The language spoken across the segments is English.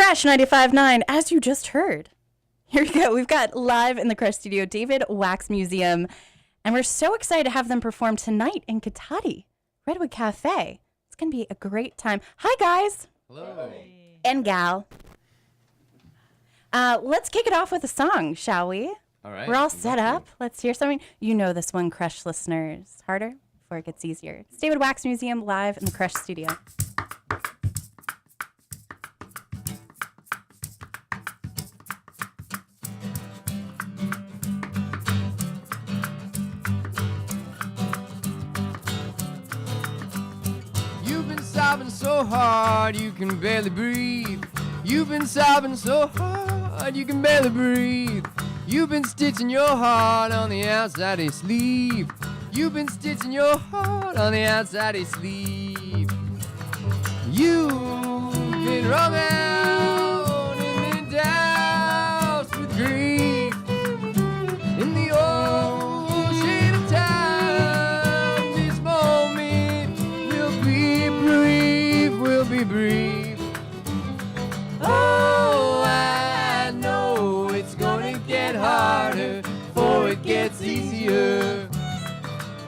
Krush 95.9, as you just heard. Here we go. We've got live in the Krush studio, David Wax Museum, and we're so excited to have them perform tonight in Katati, Redwood Cafe. It's going to be a great time. Hi, guys. Hello. And gal. Let's kick it off with a song, shall we? All right. We're all set up. Let's hear something. You know this one, Krush listeners. Harder before it gets easier. It's David Wax Museum live in the Krush studio. You've been sobbing so hard you can barely breathe. You've been sobbing so hard you can barely breathe. You've been stitching your heart on the outside of your sleeve. You've been stitching your heart on the outside of your sleeve. You've been wrung out and then doused with grief. In the ocean of time, this moment will be brief, will be brief. Oh, I know it's gonna get harder before it gets easier.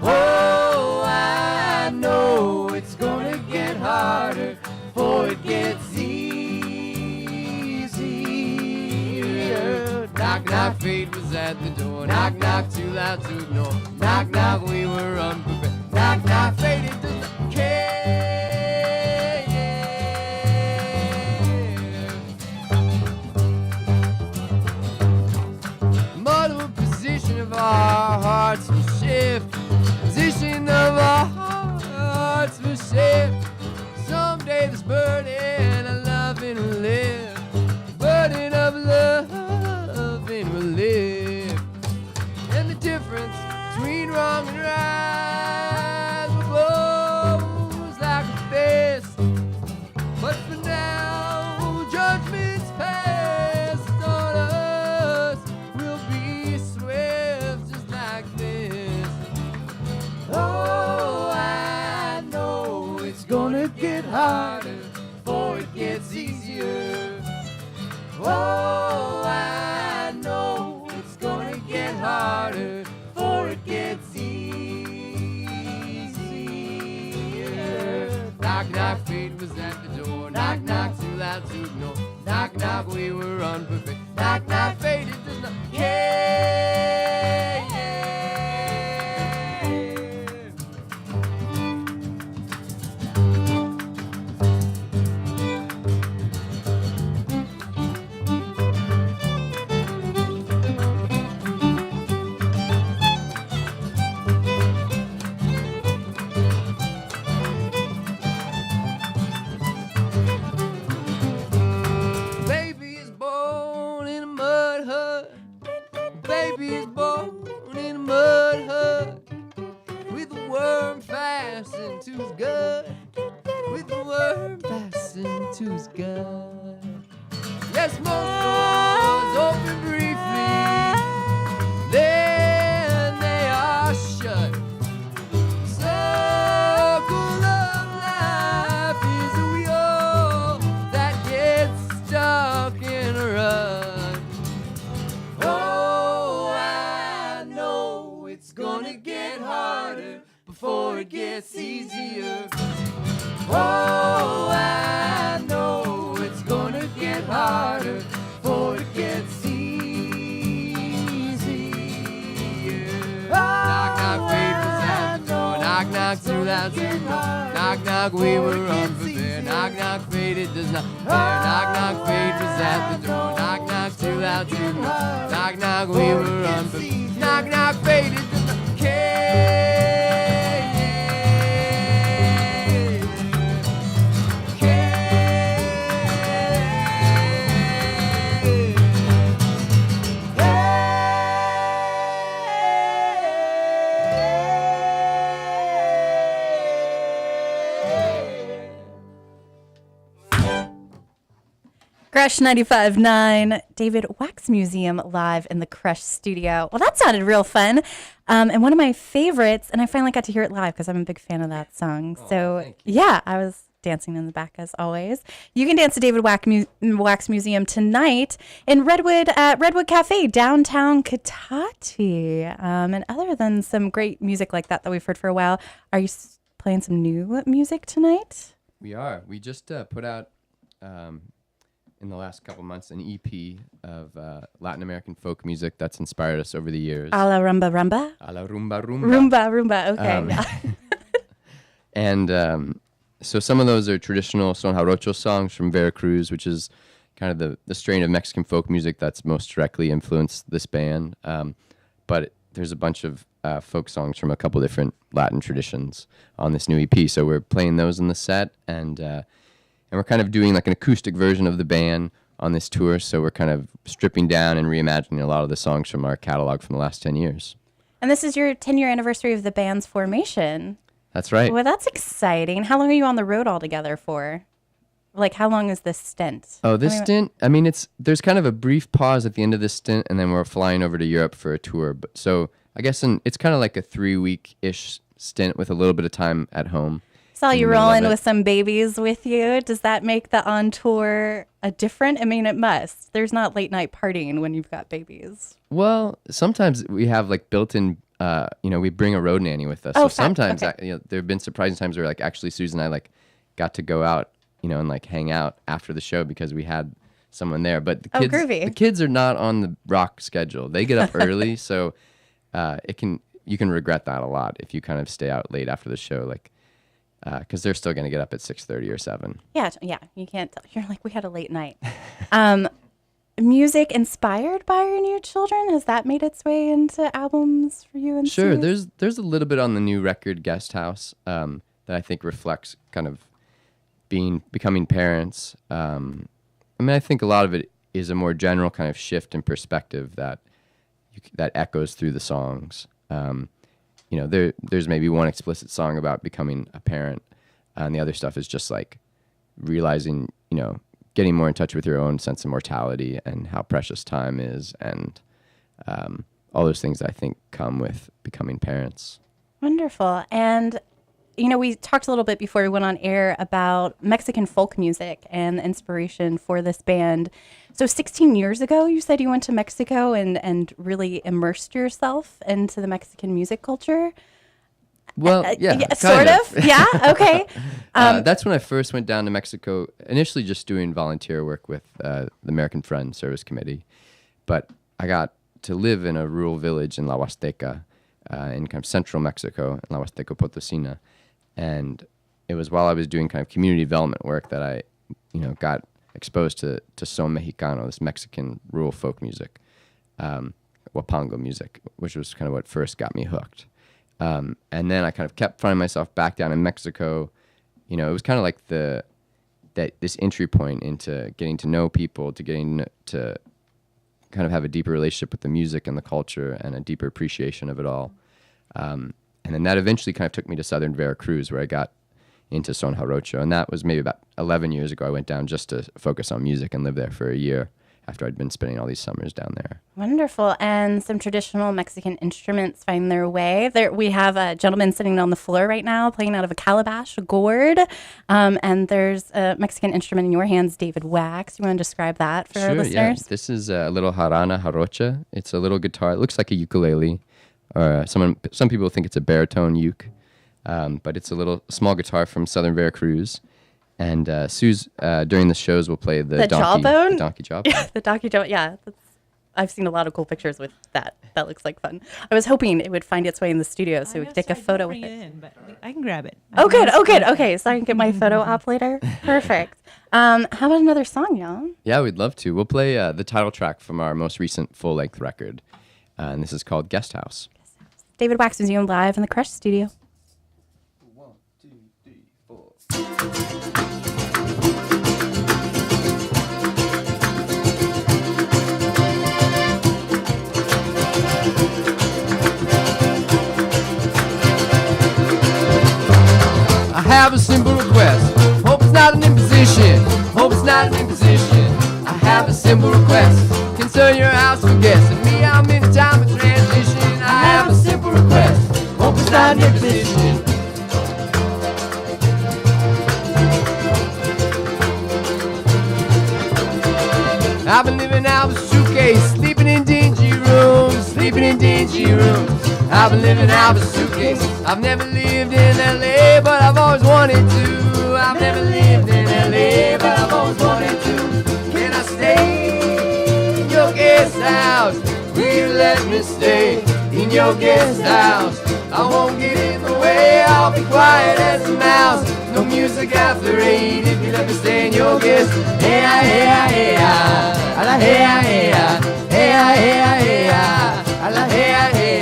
Oh, I know it's gonna get harder before it gets easier. Knock, knock, fate was at the door. Knock, knock, too loud to ignore. Knock, knock, we were unprepared. Knock, knock, fate, it doesn't care. Multiple position of our hearts will shift. Position of our hearts will shift. Someday this burden of loving will live. Burden of loving will live. And the difference between wrong and right will close like a fist. But for now, judgment's passed on us. We'll be swift just like this. Oh, I know it's gonna get harder before it gets easier. Oh, I know it's gonna get harder before it gets easier. Knock, knock, fate was at the door. Knock, knock, too loud to ignore. Knock, knock, we were unprepared. Knock, knock, fate, it does not care. Baby is born in a mud hut. Baby is born in a mud hut. With a worm fastened to his gut. With a worm fastened to his gut. Yes, most doors open briefly, then they are shut. Circle of life is a wheel that gets stuck in a rut. Oh, I know it's gonna get harder before it gets easier. Oh, I know it's gonna get harder before it gets easier. Knock, knock, fate was at the door. Knock, knock, too loud to ignore. Knock, knock, we were unprepared. Knock, knock, fate, it does not care. Knock, knock, fate was at the door. Knock, knock, too loud to ignore. Knock, knock, we were unprepared. Knock, knock, fate, it does not care. Krush 95.9, David Wax Museum live in the Krush studio. Well, that sounded real fun. And one of my favorites, and I finally got to hear it live because I'm a big fan of that song. Oh, So thank you. yeah, I was dancing in the back as always. You can dance to David Wax Museum tonight in Redwood at Redwood Cafe, downtown Cotati. And other than some great music like that we've heard for a while, are you playing some new music tonight? We are. We just put out in the last couple months an EP of Latin American folk music that's inspired us over the years. A la rumba rumba? A la rumba rumba. Rumba, okay. And so some of those are traditional Son Jarocho songs from Veracruz, which is kind of the strain of Mexican folk music that's most directly influenced this band. But there's a bunch of folk songs from a couple different Latin traditions on this new EP. So we're playing those in the set, and we're kind of doing like an acoustic version of the band on this tour. So we're kind of stripping down and reimagining a lot of the songs from our catalog from the last 10 years. And this is your 10-year anniversary of the band's formation. That's right. Well, that's exciting. How long are you on the road altogether for? Like, how long is this stint? Oh, this stint, I mean, there's kind of a brief pause at the end of this stint, and then we're flying over to Europe for a tour. But so I guess it's kind of like a 3-week-ish stint with a little bit of time at home. Saw you rolling with some babies with you. Does that make the on tour a different? I mean, it must. There's not late night partying when you've got babies. Well, sometimes we have like built-in, we bring a road nanny with us. Oh, so sometimes there have been surprising times where like actually Susan and I like got to go out, and like hang out after the show because we had someone there. But the kids are not on the rock schedule. They get up early, so you can regret that a lot if you kind of stay out late after the show, like. Because they're still going to get up at 6:30 or 7. Yeah, you can't tell. You're like, we had a late night. Music inspired by your new children, has that made its way into albums for you? And sure, there's a little bit on the new record, Guest House, that I think reflects kind of becoming parents. I think a lot of it is a more general kind of shift in perspective that echoes through the songs. There's maybe one explicit song about becoming a parent, and the other stuff is just like realizing, getting more in touch with your own sense of mortality and how precious time is, and all those things that I think come with becoming parents. Wonderful. And, we talked a little bit before we went on air about Mexican folk music and the inspiration for this band. So 16 years ago, you said you went to Mexico and really immersed yourself into the Mexican music culture? Well, yeah, sort of. Yeah, okay. That's when I first went down to Mexico, initially just doing volunteer work with the American Friends Service Committee. But I got to live in a rural village in La Huasteca, in kind of central Mexico, in La Huasteca Potosina. And it was while I was doing kind of community development work that I, got exposed to son mexicano, this Mexican rural folk music, huapango music, which was kind of what first got me hooked. And then I kind of kept finding myself back down in Mexico. It was kind of like this entry point into getting to know people, to getting to kind of have a deeper relationship with the music and the culture and a deeper appreciation of it all. And then that eventually kind of took me to southern Veracruz, where I got into Son Jarocho. And that was maybe about 11 years ago. I went down just to focus on music and live there for a year after I'd been spending all these summers down there. Wonderful. And some traditional Mexican instruments find their way. There, we have a gentleman sitting on the floor right now playing out of a calabash, a gourd. And there's a Mexican instrument in your hands, David Wax. You want to describe that for our listeners? Yeah. This is a little jarana jarocha. It's a little guitar. It looks like a ukulele. Or some people think it's a baritone uke. But it's a small guitar from southern Veracruz. And Suze, during the shows, will play the donkey jawbone. The donkey jawbone, yeah. I've seen a lot of cool pictures with that. That looks like fun. I was hoping it would find its way in the studio so we could take a photo with it. But I can grab it. Oh, good. Okay, so I can get my photo op later. Perfect. How about another song, y'all? Yeah, we'd love to. We'll play the title track from our most recent full-length record. And this is called Guest House. David Wax Museum live in the Krush studio. 1, 2, 3, 4. I have a simple request. Hope it's not an imposition. Hope it's not an imposition. I have a simple request. Concern your house for guests and me. I'm in a time of transition. I have a simple request. Hope it's not an imposition. I've been living out of a suitcase, sleeping in dingy rooms, sleeping in dingy rooms. I've been living out of a suitcase. I've never lived in LA, but I've always wanted to. I've never lived in LA, but I've always wanted to. Can I stay in your guest house? Will you let me stay in your guest house? I won't get in the way, I'll be quiet as a mouse. No music after 8 if you let me stay in your guest. Hey, hey, hey, I la hey, hey, hey, hey, hey, I la hey, hey.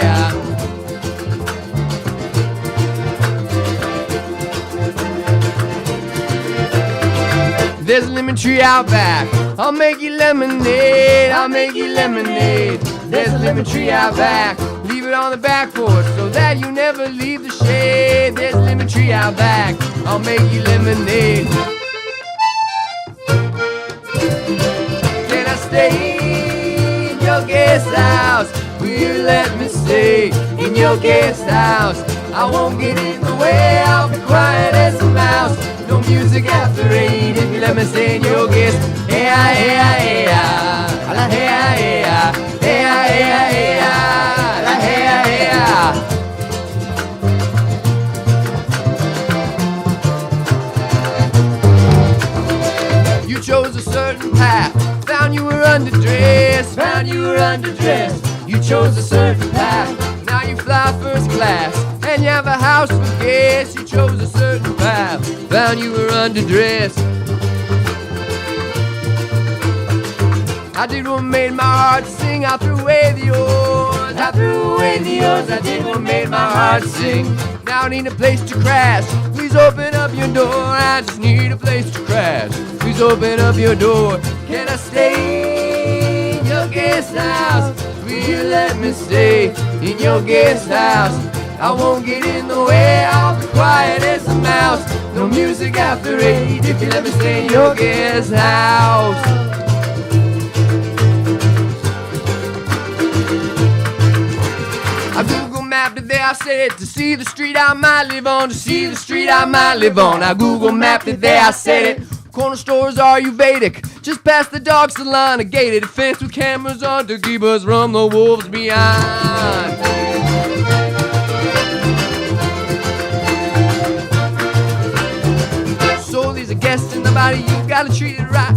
There's a lemon tree out back. I'll make you lemonade. I'll make you lemonade. There's a lemon tree out back. Leave it on the back porch so that you never leave the shade. There's a lemon tree out back. I'll make you lemonade. Can I stay in your guest house? Will you let me stay in your guest house? I won't get in the way. I'll be quiet as a mouse. No music after 8 if you let me stay in your guest. Hey, hey, hey, I la hey, hey, hey, hey, hey, I la hey, hey, you chose a certain path. Found you were underdressed. Found you were underdressed. You chose a certain path. Now you fly first class. And you have a house with guests. You chose a certain path. Found you were underdressed. I did what made my heart sing. I threw away the oars. I threw away the oars. I did what made my heart sing. Now I need a place to crash. Please open up your door. I just need a place to crash. Please open up your door. Can I stay in your guest house? Will you let me stay in your guest house? I won't get in the way, I'll be quiet as a mouse. No music after 8 if you let me stay in your guest house. I Google mapped it there, I said to see the street I might live on, to see the street I might live on. I Google mapped it there, I said it. Corner stores are Ayurvedic, just past the dog salon, a gated fence with cameras on to keep us from the wolves behind. Soul is a guest in the body, you gotta treat it right.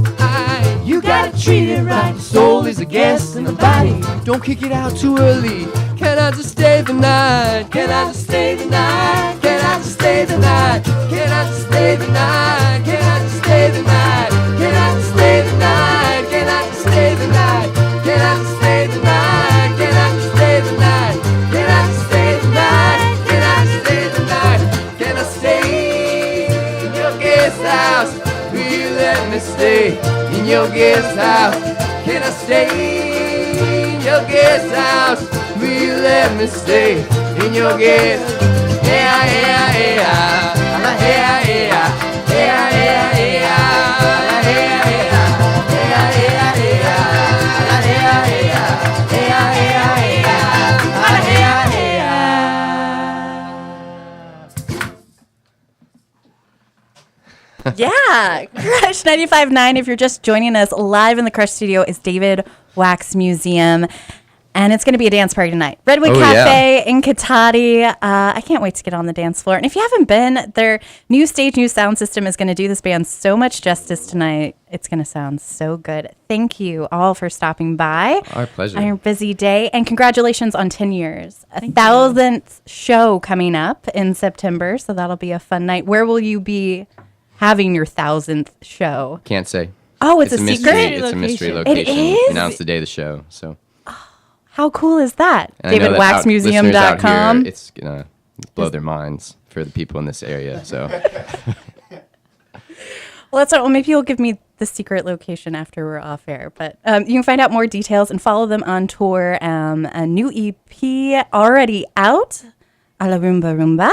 You gotta treat it right. Soul is a guest in the body, don't kick it out too early. Can I just stay the night? Can I just stay the night? Can I just stay the night? Can I just stay the night? Can I just stay the night? Can I just stay the night? Can I just stay the night? Can I just stay the night? Can I just stay the night? Can I just stay the night? Can I just stay the night? Can I stay in your guest house? Will you let me stay in your guest house? Can I stay in your guest house? Will you let me stay in your guest? Yeah, yeah, yeah. Yeah, yeah, yeah. Yeah, yeah, yeah. Yeah, yeah, yeah. Yeah, Krush 95.9. If you're just joining us live in the Krush studio, is David Wax Museum. And it's going to be a dance party tonight. Redwood Cafe in Katati. I can't wait to get on the dance floor. And if you haven't been, their new stage, new sound system is going to do this band so much justice tonight. It's going to sound so good. Thank you all for stopping by. Our pleasure. On your busy day. And congratulations on 10 years. A 1,000th show coming up in September. So that'll be a fun night. Where will you be having your 1,000th show? Can't say. Oh, it's a secret? Mystery. It's a mystery location. It is? Announce the day of the show. So. How cool is that? And DavidWaxMuseum.com. It's going to blow their minds for the people in this area. So, well, that's all. Well, maybe you'll give me the secret location after we're off air. But you can find out more details and follow them on tour. A new EP already out, A La Rumba Rumba.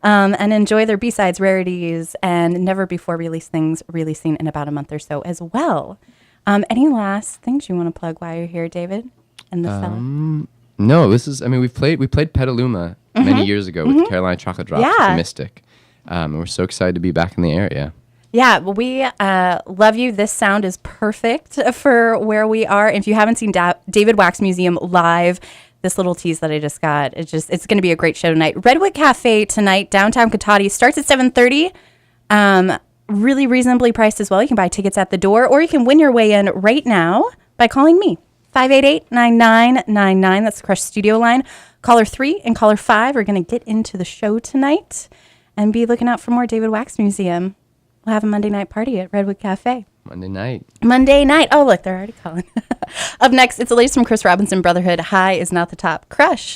And enjoy their B-sides, rarities, and never before released things releasing in about a month or so as well. Any last things you want to plug while you're here, David? No, this is. I mean, we played Petaluma many years ago with Carolina Chocolate Drops, with the Mystic, and we're so excited to be back in the area. Yeah, well, we love you. This sound is perfect for where we are. If you haven't seen David Wax Museum live, this little tease that I just got, it's going to be a great show tonight. Redwood Cafe tonight, downtown Katati, starts at 7:30. Really reasonably priced as well. You can buy tickets at the door, or you can win your way in right now by calling me. 588-9999. That's the Krush studio line. Caller 3 and caller 5 are going to get into the show tonight and be looking out for more David Wax Museum. We'll have a Monday night party at Redwood Cafe. Monday night. Oh, look, they're already calling. Up next, it's the latest from Chris Robinson Brotherhood. High is not the top. Krush.